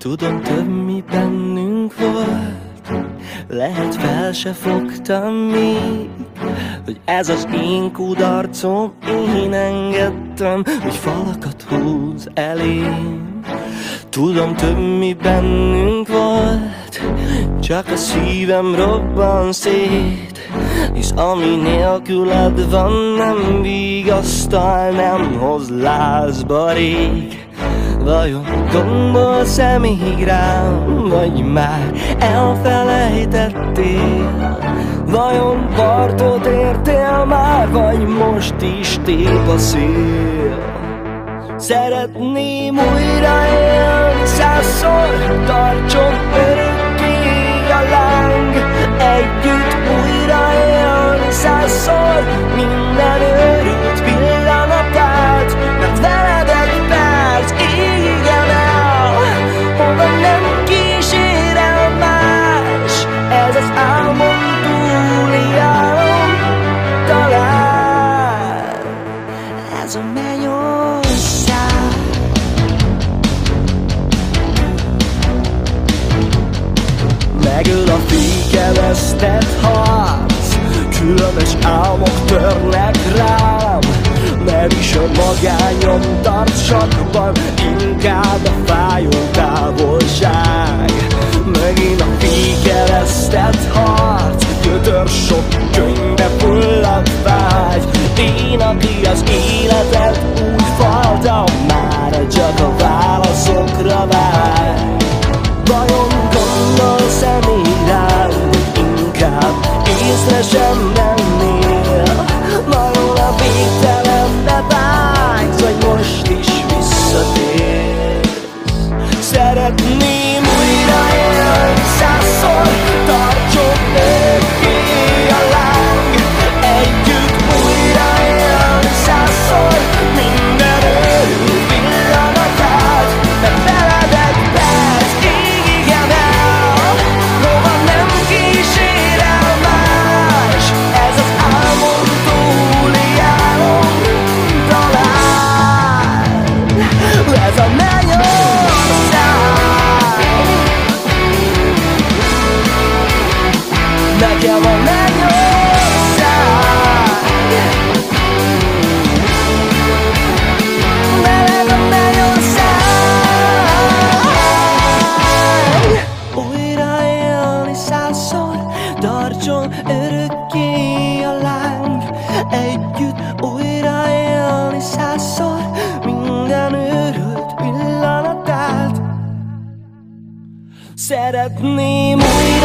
Tudom, több mi bennünk volt, lehet fel se fogtam még, hogy ez az én kudarcom. Én engedtem, hogy falakat húz elém. Tudom, több mi bennünk volt, csak a szívem robban szét, hisz ami nélküled van, nem vigasztal, nem hoz lázba rég. Vajon gondolsz-e még rám, vagy már elfelejtettél? Vajon partot értél már, vagy most is tép a szél? Szeretném újra élni, 100-szor tartson örökké a láng. Együtt újra élni, 100-szor minden őrült pillanatát, mert veled egy perc égen el, hova nem kísér el más. Ez az álmom túli álom, talán ez a mennyország. Megöl a fékeztett harc, különös álmok törnek rám, mert is a magányom tart sakban, inkább a fájó távolság. Megint a fékeztett harc, götör sok könyvbe fulladt vágy. Én, aki az életet úgy faltam, már csak a válaszokra vágy. Vajon gondolsz-e még rám, inkább észre sem vennél? Vajon a végtelenbe vágysz, vagy most is visszatérsz? Szeretném újra élni, 100-szor tartson örökké a láng. Együtt újra élni, 100-szor minden őrült pillanatát, mert veled egy perc égen el, hova nem kísér el más. Ez az álmom túli álom, talán ez a mennyország. Nekem a mennyország, veled a mennyország. Újra élni, 100-szor tartson örökké a láng. Együtt újra élni, 100-szor minden őrült pillanatát. Szeretném újra